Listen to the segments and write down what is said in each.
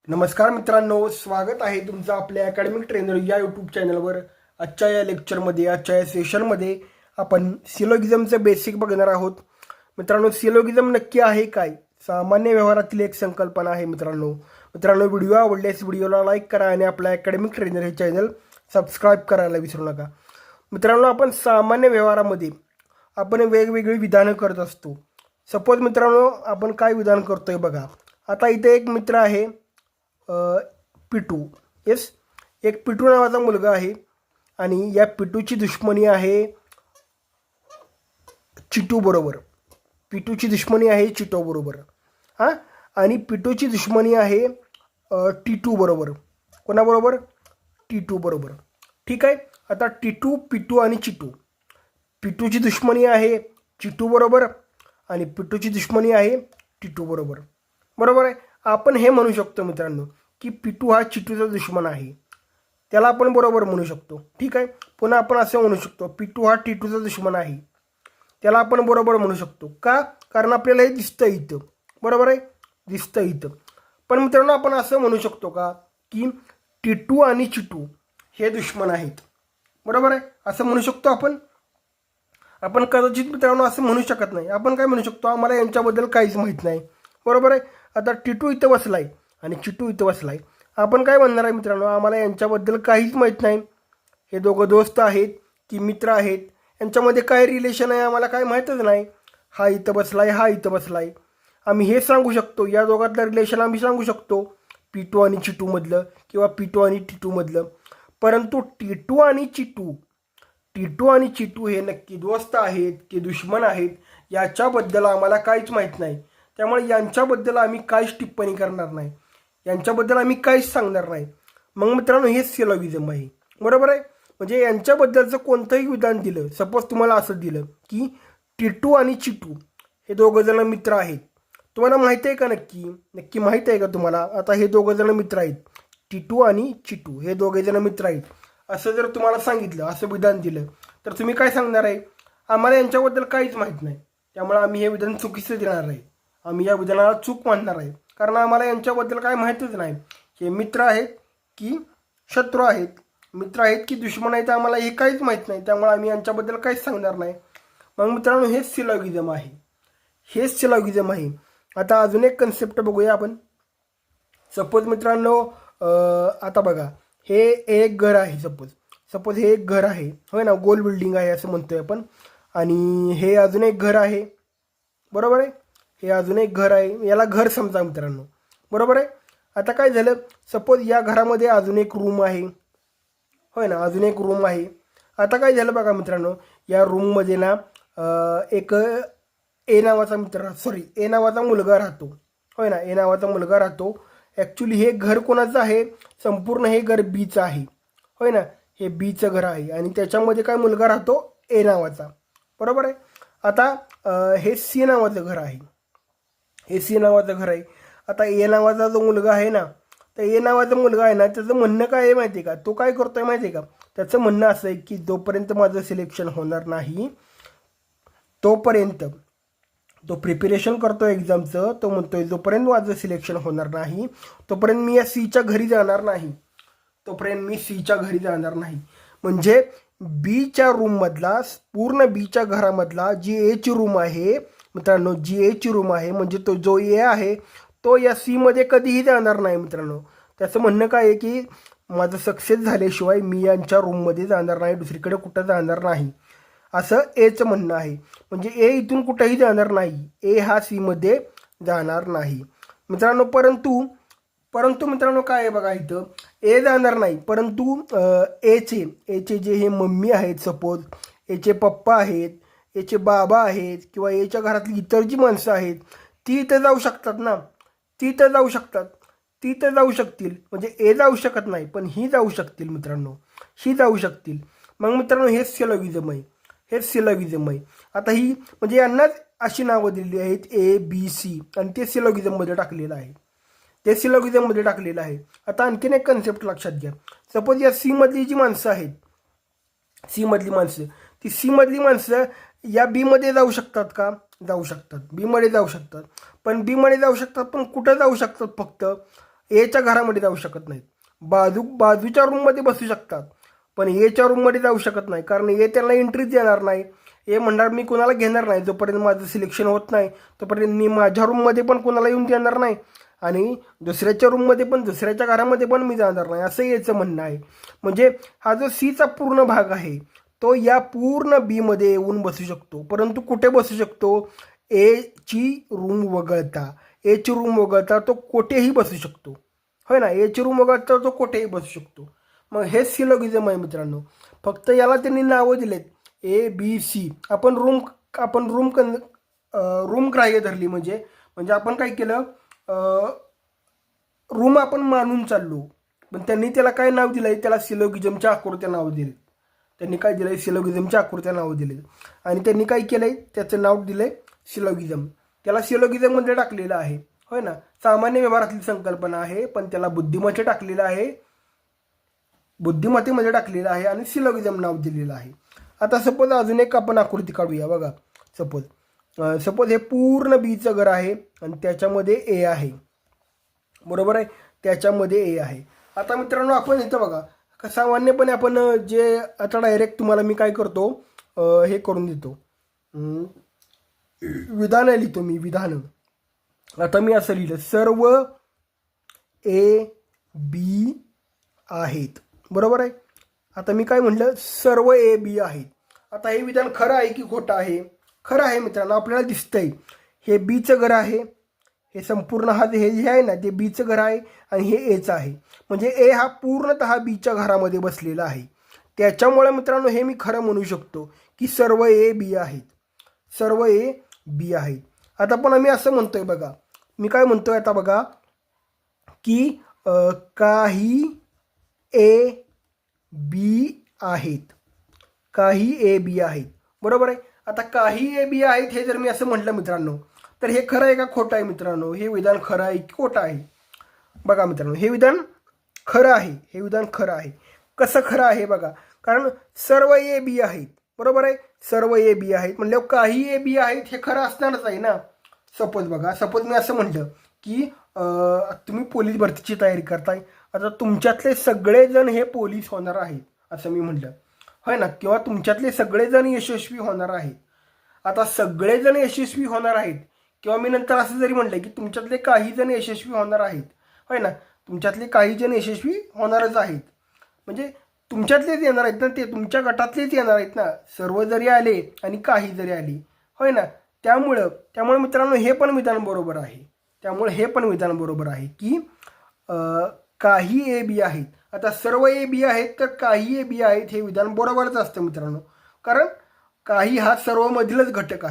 नमस्कार मित्रांनो, स्वागत आहे तुमचं आपल्या अकॅडमिक ट्रेनर या यूट्यूब चॅनलवर. आजच्या या लेक्चरमध्ये, आजच्या या सेशनमध्ये आपण सिलोगिझमचं बेसिक बघणार आहोत. मित्रांनो, सिलोगिझम नक्की आहे काय? सामान्य व्यवहारातील एक संकल्पना आहे. मित्रांनो व्हिडिओ आवडल्यास व्हिडिओला लाईक करा आणि आपल्या अकॅडमिक ट्रेनर हे चॅनल सबस्क्राईब करायला विसरू नका. मित्रांनो, आपण सामान्य व्यवहारामध्ये आपण वेगवेगळी विधानं करत असतो. सपोज मित्रांनो, आपण काय विधान करतोय बघा. आता इथे एक मित्र आहे पिटू. येस, एक पिटू नावाचा मुलगा आहे आणि या पिटूची दुश्मनी आहे चिटू बरोबर. पिटूची दुश्मनी आहे चिटू बरोबर. हां, आणि पिटूची दुश्मनी आहे टिटू बरोबर. कोणाबरोबर? टिटू बरोबर. ठीक आहे. आता टिटू, पिटू आणि चिटू. पिटूची दुश्मनी आहे चिटू बरोबर आणि पिटूची दुश्मनी आहे टिटू बरोबर. बरोबर आहे. आपण हे म्हणू शकतो मित्रांनो की पिटू हा चिटूचा दुश्मन आहे. त्याला आपण बरोबर म्हणू शकतो. ठीक आहे. पुन्हा आपण असं म्हणू शकतो पिटू हा टिटूचा दुश्मन आहे. त्याला आपण बरोबर म्हणू शकतो. का? कारण आपल्याला हे दिसतं इथं. बरोबर आहे, दिसतं इथं. पण मित्रांनो, आपण असं म्हणू शकतो का की टिटू आणि चिटू हे दुश्मन आहेत? बरोबर आहे, असं म्हणू शकतो आपण. आपण कदाचित मित्रांनो असं म्हणू शकत नाही. आपण काय म्हणू शकतो, आम्हाला यांच्याबद्दल काहीच माहीत नाही. बरोबर आहे. आता टिटू इथं बसलाय आणि चिटू इथं बसलाय. आपण काय म्हणणार आहे मित्रांनो, आम्हाला यांच्याबद्दल काहीच माहीत नाही. हे दोघं दोस्त आहेत की मित्र आहेत, यांच्यामध्ये काय रिलेशन आहे आम्हाला काय माहीतच नाही. हा इथं बसलाय, हा इथं बसलाय. आम्ही हे सांगू शकतो, या दोघातलं रिलेशन आम्ही सांगू शकतो, पिटू आणि चिटूमधलं किंवा पिटू आणि टिटूमधलं. परंतु टिटू आणि चिटू हे नक्की दोस्त आहेत की दुश्मन आहेत याच्याबद्दल आम्हाला काहीच माहीत नाही. त्यामुळे यांच्याबद्दल आम्ही काहीच टिप्पणी करणार नाही, यांच्याबद्दल आम्ही काहीच सांगणार नाही. मग मित्रांनो, हे सिलोगिझम आहे. बरोबर आहे. म्हणजे यांच्याबद्दलचं कोणतंही विधान दिलं, सपोज तुम्हाला असं दिलं की टिटू आणि चिटू हे दोघं जण मित्र आहेत. तुम्हाला माहिती आहे का? नक्की माहीत आहे का तुम्हाला? आता हे दोघं जण मित्र आहेत, टिटू आणि चिटू हे दोघे जण मित्र आहेत असं जर तुम्हाला सांगितलं, असं विधान दिलं, तर तुम्ही काय सांगणार आहे? आम्हाला यांच्याबद्दल काहीच माहीत नाही, त्यामुळे आम्ही हे विधान चुकीचं देणार आहे. आम्ही या विधानाला चूक मानणार आहे, कारण आम्हाला यांच्याबद्दल काय माहीतच नाही. हे मित्र आहेत की शत्रू आहेत, मित्र आहेत की दुश्मन आहेत, आम्हाला हे काहीच माहीत नाही. त्यामुळे आम्ही यांच्याबद्दल काहीच सांगणार नाही. मग मित्रांनो, हेच सिलोगिझम आहे. आता अजून एक कन्सेप्ट बघूया आपण. सपोज मित्रांनो, आता बघा, हे एक घर आहे. सपोज हे एक घर आहे, होय ना, गोल बिल्डिंग आहे असं म्हणतोय आपण. आणि हे अजून एक घर आहे. बरोबर आहे. हे अजून एक घर आहे, याला घर समजा मित्रांनो. बरोबर आहे. आता काय झालं, सपोज या घरामध्ये अजून एक रूम आहे, होय ना, अजून एक रूम आहे. आता काय झालं बघा मित्रांनो, या रूममध्ये ना एक ए नावाचा मुलगा राहतो. होय ना, ए नावाचा मुलगा राहतो. ॲक्च्युली हे घर कोणाचं आहे? संपूर्ण हे घर बीचं आहे. होय ना, हे बीचं घर आहे आणि त्याच्यामध्ये काय मुलगा राहतो? ए नावाचा. बरोबर आहे. आता हे सी नावाचं घर आहे. आता ए नावाचा जो मुलगा आहे ना, तर ए नावाचा मुलगा आहे ना, त्याचं म्हणणं काय आहे माहिती आहे का? तो काय करतोय माहिती आहे का? त्याचं म्हणणं असं आहे की जोपर्यंत माझं सिलेक्शन होणार नाही, तोपर्यंत तो प्रिपरेशन करतो एक्झामचं. तो म्हणतोय जोपर्यंत माझं सिलेक्शन होणार नाही तोपर्यंत मी या सीच्या घरी जाणार नाही. म्हणजे बीच्या रूममधला, पूर्ण बीच्या घरामधला जी एची रूम आहे मित्रांनो, म्हणजे तो जो ए आहे तो या सीमध्ये कधीही जाणार नाही मित्रांनो. त्याचं म्हणणं काय आहे की माझं सक्सेस झाल्याशिवाय मी यांच्या रूममध्ये जाणार नाही, दुसरीकडे कुठं जाणार नाही, असं एचं म्हणणं आहे. म्हणजे ए इथून कुठंही जाणार नाही, ए हा सीमध्ये जाणार नाही मित्रांनो. परंतु मित्रांनो काय आहे बघा, इथं ए जाणार नाही, परंतु एचे जे हे मम्मी आहेत, सपोज एचे पप्पा आहेत, एचे बाबा आहेत किंवा एच्या घरातली इतर जी माणसं आहेत ती इथं जाऊ शकतात ना. ती इथं जाऊ शकतील. म्हणजे ए जाऊ शकत नाही, पण ही जाऊ शकतील मित्रांनो, मग मित्रांनो, हेच सिलोगिझम आहे. आता ही म्हणजे यांनाच अशी नावं दिलेली आहेत, ए बी सी, आणि ते सिलोगिझममध्ये टाकलेलं आहे. आता आणखीन एक कन्सेप्ट लक्षात घ्या. सपोज या सीमधली जी माणसं आहेत, ती सीमधली माणसं या बीमध्ये जाऊ शकतात का? बीमध्ये जाऊ शकतात. पण कुठं जाऊ शकतात? फक्त एच्या घरामध्ये जाऊ शकत नाहीत. बाजूच्या रूममध्ये बसू शकतात, पण एच्या रूममध्ये जाऊ शकत नाही, कारण ए त्यांना एंट्रीच देणार नाही. ए म्हणणार मी कोणाला घेणार नाही, जोपर्यंत माझं सिलेक्शन होत नाही तोपर्यंत मी माझ्या रूममध्ये पण कोणाला येऊन देणार नाही, आणि दुसऱ्याच्या रूममध्ये पण दुसऱ्याच्या घरामध्ये पण मी जाणार नाही, असं याचं म्हणणं आहे. म्हणजे हा जो सीचा पूर्ण भाग आहे तो या पूर्ण बीमध्ये येऊन बसू शकतो, परंतु कुठे बसू शकतो? एची रूम वगळता तो कोठेही बसू शकतो, होय ना. एची रूम वगळता तो कोठेही बसू शकतो. मग हेच सिलोगिझम आहे मित्रांनो. फक्त याला त्यांनी नावं दिलेत ABC. आपण रूम ग्राह्य धरली, म्हणजे आपण काय केलं, रूम आपण मानून चाललो, पण त्यांनी त्याला काय नाव दिलंय? त्याला सिलोगिझमच्या आकृत्या नाव दिले. त्यांनी काय दिलंय? सिलोगिझमच्या आकृत्या नाव दिले, आणि त्यांनी काय केलंय? त्याचं नाव दिलंय सिलोगिझम. त्याला सिलोगिझममध्ये टाकलेलं आहे, होय ना. सामान्य व्यवहारातली संकल्पना आहे, पण त्याला बुद्धिमत्तेमध्ये टाकलेलं आहे आणि सिलोगिझम नाव दिलेलं आहे. आता सपोज अजून एक आपण आकृती काढूया बघा. सपोज हे पूर्ण बीचं घर आहे आणि त्याच्यामध्ये ए आहे, बरोबर आहे. त्याच्यामध्ये ए आहे. आता मित्रांनो आपण इथं बघा, सामान्यपणे आपण जे आता डायरेक्ट तुम्हाला मी काय करतो, हे करून देतो, विधानं लिहितो मी, विधानं. आता मी असं लिहिलं, सर्व AB आहेत, बरोबर आहे. आता मी काय म्हटलं? सर्व AB आहेत. आता हे विधान खरं आहे की खोटं आहे? खरं आहे मित्रांनो. आपल्याला दिसतंय हे बीचं घर आहे, हे संपूर्ण हे जे आहे ना ते बीचं घर आहे, आणि हे एचं आहे. म्हणजे ए हा पूर्णतः बीच्या घरामध्ये बसलेला आहे. त्याच्यामुळे मित्रांनो हे मी खरं म्हणू शकतो की सर्व AB आहेत, सर्व AB आहेत. आता पण आम्ही असं म्हणतोय बघा, मी काय म्हणतोय आता बघा, की काही AB आहेत, काही AB आहेत, बरोबर आहे. आता काही AB आहेत हे जर मी असं म्हटलं मित्रांनो, तर हे खरं आहे का खोटं आहे मित्रांनो? हे विधान खरं आहे की खोटं आहे? बघा मित्रांनो, हे विधान खरं आहे. हे विधान खरं आहे. कसं खरं आहे बघा, कारण सर्व AB आहेत, बरोबर आहे. सर्व AB आहेत म्हणल्यावर काही AB आहेत हे खरं असणारच आहे ना. सपोज मी असं म्हटलं की तुम्ही पोलीस भरतीची तयारी करताय, आता तुमच्यातले सगळेजण हे पोलीस होणार आहेत असं मी म्हटलं, होय ना. किंवा तुमच्यातले सगळेजण यशस्वी होणार आहेत. आता सगळेजण यशस्वी होणार आहेत, किंवा मी नंतर असं जरी म्हटलं की तुमच्यातले काही जण यशस्वी होणार आहेत, होय ना. तुमच्यातले काही जण यशस्वी होणारच आहेत, म्हणजे तुमच्यातलेच येणार आहेत ना, ते तुमच्या गटातलेच येणार आहेत ना. सर्व जरी आले आणि काही जरी आली, होय ना. त्यामुळं मित्रांनो हे पण विधान बरोबर आहे. की काही AB आहेत. आता सर्व AB आहेत तर काही AB आहेत हे विधान बरोबरच असतं मित्रांनो, कारण काही हा सर्वमधीलच घटक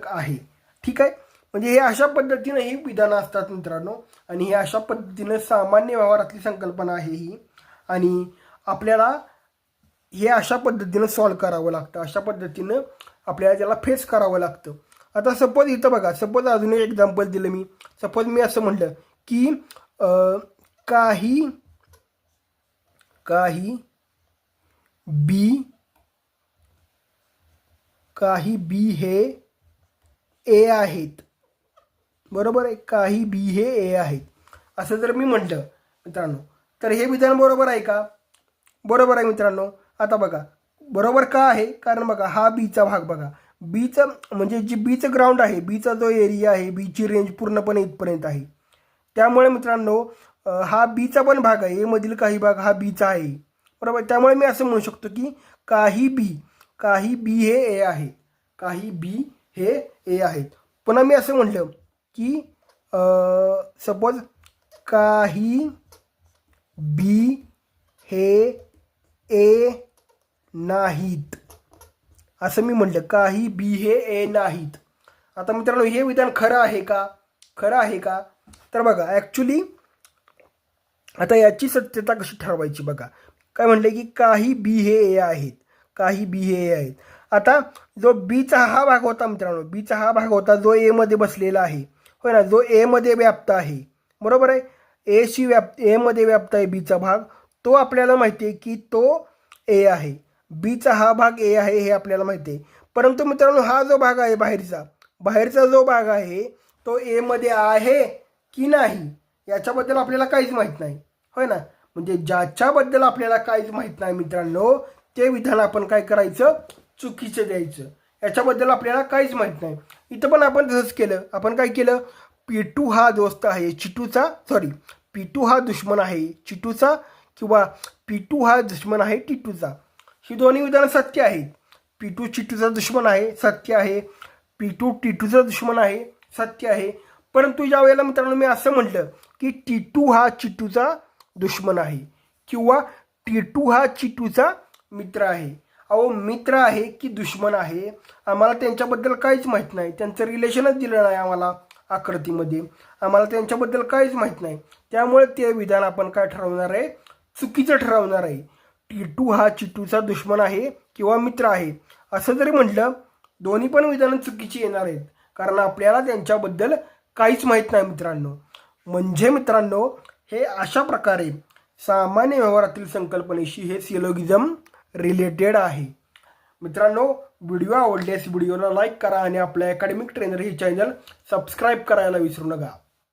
आहे. ठीक आहे. म्हणजे हे अशा पद्धतीनं ही विधानं असतात मित्रांनो, आणि हे अशा पद्धतीनं सामान्य व्यवहारातली संकल्पना आहे ही, आणि आपल्याला हे अशा पद्धतीनं सॉल्व करावं लागतं, अशा पद्धतीनं आपल्याला त्याला फेस करावं लागतं. आता सपोज इथं बघा, सपोज अजून एक एक्झाम्पल दिलं मी. सपोज मी असं म्हटलं की काही B हे A आहेत, बरोबर आहे. काही B हे A आहेत असं जर मी म्हटलं मित्रांनो, तर हे विधान बरोबर आहे का? बरोबर आहे मित्रांनो. आता बघा, बरोबर का आहे? कारण बघा हा बीचा भाग बघा, बीचं म्हणजे जी बीचं ग्राउंड आहे, बीचा जो एरिया आहे, बीची रेंज पूर्णपणे इथपर्यंत आहे. त्यामुळे मित्रांनो हा बीचा पण भाग आहे, ए मधील काही भाग हा बीचा आहे, बरोबर. त्यामुळे मी असं म्हणू शकतो की काही B हे ए आहे, काही B हे ए आहेत. पुन्हा मी असं म्हटलं की सपोज काही B हे ए नाहीत, असं मी म्हटलं, काही B हे ए नाहीत. आता मित्रांनो हे विधान खरं आहे का? तर बघा, ॲक्च्युली आता याची सत्यता कशी ठरवायची बघा. काय म्हटलं की काही B हे ए आहेत, आता जो बीचा हा भाग होता मित्रांनो, जो ए मध्ये बसलेला आहे, होय ना, जो ए मध्ये व्याप्त आहे, बरोबर आहे. ए मध्ये व्याप्त आहे बीचा भाग, तो आपल्याला माहिती आहे की तो ए आहे. बीचा हा भाग ए आहे हे आपल्याला माहिती आहे. परंतु मित्रांनो हा जो भाग आहे बाहेरचा जो भाग आहे तो ए मध्ये आहे की नाही याच्याबद्दल आपल्याला काहीच माहीत नाही, होय ना. म्हणजे ज्याच्याबद्दल आपल्याला काहीच माहीत नाही मित्रांनो, ते विधान आपण काय करायचं, चुकीचं द्यायचं. याच्याबद्दल आपल्याला काहीच माहीत नाही. इथं पण आपण तसंच केलं. आपण काय केलं, पिटू हा दोस्त आहे चिटूचा, पिटू हा दुश्मन आहे चिटूचा, किंवा पिटू हा दुश्मन आहे टिटूचा. ही दोन्ही विधानं सत्य आहेत. पिटू चिटूचा दुश्मन आहे, सत्य आहे. पिटू टिटूचा दुश्मन आहे, सत्य आहे. परंतु ज्या वेळेला मित्रांनो मी असं म्हटलं की टिटू हा चिटूचा दुश्मन आहे किंवा टिटू हा चिटूचा मित्र आहे, अहो मित्र आहे की दुश्मन आहे आम्हाला त्यांच्याबद्दल काहीच माहीत नाही. त्यांचं रिलेशनच दिलं नाही आम्हाला आकृतीमध्ये, आम्हाला त्यांच्याबद्दल काहीच माहीत नाही. त्यामुळे ते विधान आपण काय ठरवणार आहे, चुकीचं ठरवणार आहे. टिटू हा चिटूचा दुश्मन आहे किंवा मित्र आहे असं जरी म्हटलं, दोन्ही पण विधानं चुकीची येणार आहेत, कारण आपल्याला त्यांच्याबद्दल काहीच माहीत नाही मित्रांनो. म्हणजे मित्रांनो हे अशा प्रकारे सामान्य व्यवहारातील संकल्पनेशी हे सिलोगिझम रिलेटेड आहे. मित्रांनो व्हिडिओ आवडल्यास व्हिडिओला लाईक करा आणि आपल्या अकॅडमिक ट्रेनर हे चॅनल सबस्क्राईब करायला विसरू नका.